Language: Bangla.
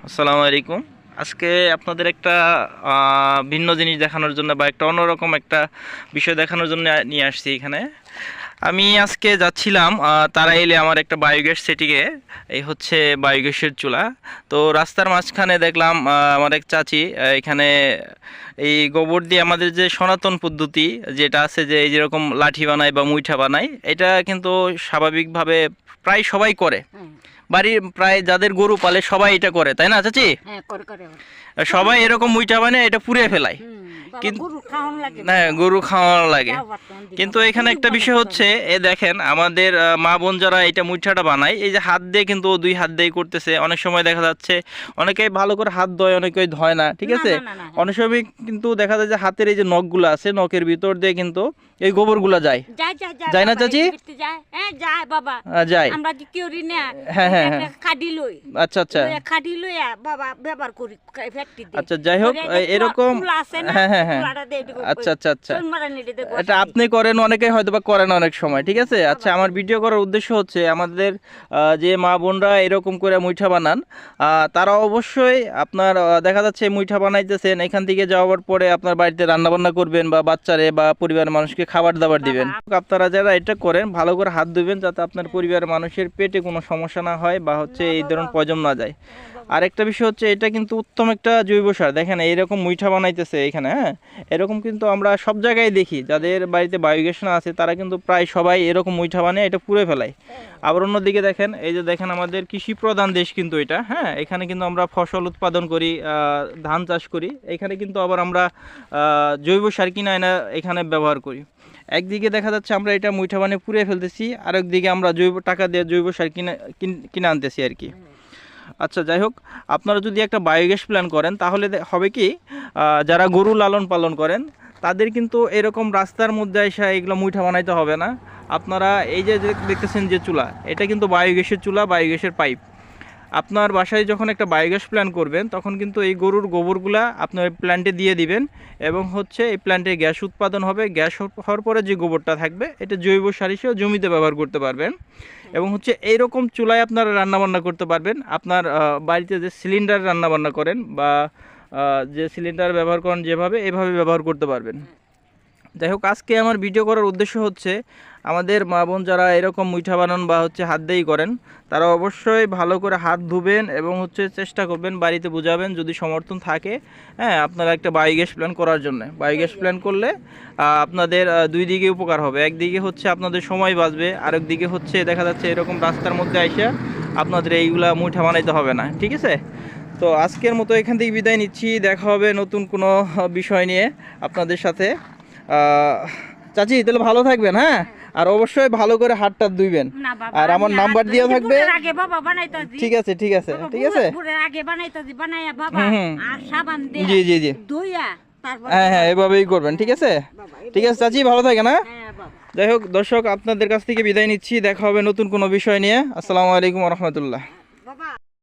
আসসালামু আলাইকুম। আজকে আপনাদের একটা ভিন্ন জিনিস দেখানোর জন্য বা একটা অন্যরকম একটা বিষয় দেখানোর জন্য নিয়ে আসছি এখানে। আমি আজকে যাচ্ছিলাম তারাইলে আমার একটা বায়োগ্যাস সেটিংয়ে, এই হচ্ছে বায়োগ্যাসের চুলা। তো রাস্তার মাঝখানে দেখলাম আমার এক চাচি এখানে এই গোবর দিয়ে আমাদের যে সনাতন পদ্ধতি যেটা আছে, যে এই যেরকম লাঠি বানায় বা মুইঠা বানায়, এটা কিন্তু স্বাভাবিকভাবে প্রায় সবাই করে। বাড়ির প্রায় যাদের গরু পালে সবাই এটা করে, তাই না চাচি? সবাই এরকম মুইটা বানায় এটা পুড়িয়ে ফেলায়, কিন্তু হ্যাঁ, গরু খাওয়ানো লাগে। কিন্তু এখানে একটা বিষয় হচ্ছে, এ দেখেন আমাদের মা বোন যারা এটা মুইঠাটা বানায়, এই যে হাত দিয়ে কিন্তু দুই হাত দিয়ে করতেছে। অনেক সময় দেখা যাচ্ছে অনেকেই ভালো করে হাত ধোয়, অনেকেই ধয় না, ঠিক আছে? অনেক সময় কিন্তু দেখা যায় যে হাতের এই যে নখগুলো আছে, নখের ভিতর দিয়ে কিন্তু এই গোবরগুলা যায় যায় না চাচি? যায়। হ্যাঁ হ্যাঁ হ্যাঁ, আচ্ছা আচ্ছা আচ্ছা, যাই হোক এরকম। হ্যাঁ হ্যাঁ হ্যাঁ, আচ্ছা আচ্ছা আচ্ছা, এটা আপনি করেন, অনেকে হয়তো বা করেন অনেক সময়, ঠিক আছে? আচ্ছা, আমার ভিডিও করার উদ্দেশ্য হচ্ছে আমাদের যে মা বোনরা এরকম করে মুইঠা বানান, তারা অবশ্যই আপনার দেখা যাচ্ছে মুইঠা বানাইতেছেন, এখান থেকে যাওয়ার পরে আপনার বাড়িতে রান্নাবান্না করবেন বা বাচ্চারে বা পরিবারের মানুষকে খাবার দাবার দিবেন। আপনারা যারা এটা করেন ভালো করে হাত ধুবেন, যাতে আপনার পরিবারের মানুষের পেটে কোনো সমস্যা না হয় বা হচ্ছে এই ধরনের পয়জন না যায়। আরেকটা বিষয় হচ্ছে, এটা কিন্তু উত্তম একটা জৈব সার। দেখেন এইরকম মুইঠা বানাইতেছে এখানে, হ্যাঁ, এরকম কিন্তু আমরা সব জায়গায় দেখি। যাদের বাড়িতে বায়োগ্যাস না আছে তারা কিন্তু প্রায় সবাই এরকম মুইঠা বানিয়ে এটা পুড়ে ফেলায়। আবার অন্যদিকে দেখেন, এই যে দেখেন আমাদের কৃষি প্রধান দেশ কিন্তু এটা, হ্যাঁ, এখানে কিন্তু আমরা ফসল উৎপাদন করি, ধান চাষ করি। এখানে কিন্তু আবার আমরা জৈব সার কিনা এনে এখানে ব্যবহার করি। একদিকে দেখা যাচ্ছে আমরা এটা মুইঠা বানিয়ে পুড়ে ফেলতেছি, আরেকদিকে আমরা জৈব টাকা দিয়ে জৈব সার কিনে আনতেছি আর কি। আচ্ছা, যাই হোক, আপনারা যদি একটা বায়োগ্যাস প্ল্যান করেন তাহলে হবে কি, যারা গরু লালন পালন করেন তাদের কিন্তু এরকম রাস্তার মধ্যে এসে এগুলো মুইঠা বানাইতে হবে না। আপনারা এই যে দেখতেছেন যে চুলা, এটা কিন্তু বায়োগ্যাসের চুলা, বায়োগ্যাসের পাইপ। আপনার বাসায় যখন একটা বায়োগ্যাস প্ল্যান করবেন তখন কিন্তু এই গরুর গোবরগুলা আপনার প্ল্যান্টে দিয়ে দিবেন, এবং হচ্ছে এই প্ল্যান্টে গ্যাস উৎপাদন হবে। গ্যাস হওয়ার পরে যে গোবরটা থাকবে এটা জৈব সার হিসেবে জমিতে ব্যবহার করতে পারবেন। এবং হচ্ছে এইরকম চুলায় আপনারা রান্নাবান্না করতে পারবেন। আপনার বাড়িতে যে সিলিন্ডার রান্নাবান্না করেন বা যে সিলিন্ডার ব্যবহার করেন যেভাবে, এভাবে ব্যবহার করতে পারবেন। যাই হোক, আজকে আমার ভিডিও করার উদ্দেশ্য হচ্ছে আমাদের মা বোন যারা এরকম মুইঠা বানান বা হচ্ছে হাত দিয়েই করেন, তারা অবশ্যই ভালো করে হাত ধুবেন এবং হচ্ছে চেষ্টা করবেন, বাড়িতে বোঝাবেন যদি সমর্থন থাকে, হ্যাঁ, আপনারা একটা বায়োগ্যাস প্ল্যান করার জন্য। বায়োগ্যাস প্ল্যান করলে আপনাদের দুই দিকে উপকার হবে। একদিকে হচ্ছে আপনাদের সময় বাঁচবে, আরেক দিকে হচ্ছে দেখা যাচ্ছে এরকম রাস্তার মধ্যে আইসা আপনাদের এইগুলা মুইঠা বানাইতে হবে না, ঠিক আছে? তো আজকের মতো এখান থেকে বিদায় নিচ্ছি। দেখা হবে নতুন কোনো বিষয় নিয়ে আপনাদের সাথে। চাচি তাহলে ভালো থাকবেন, হ্যাঁ, আর অবশ্যই ভালো করে হাতটা ধুইবেন, আর আমার নাম্বার দেওয়া থাকবে। ঠিক আছে ঠিক আছে ঠিক আছে, জি জি জি, হ্যাঁ হ্যাঁ, এভাবেই করবেন, ঠিক আছে? ঠিক আছে চাচি, ভালো থাকেন, হ্যাঁ। যাই হোক দর্শক, আপনাদের কাছ থেকে বিদায় নিচ্ছি। দেখা হবে নতুন কোনো বিষয় নিয়ে। আসসালামু আলাইকুম ওয়া রাহমাতুল্লাহ।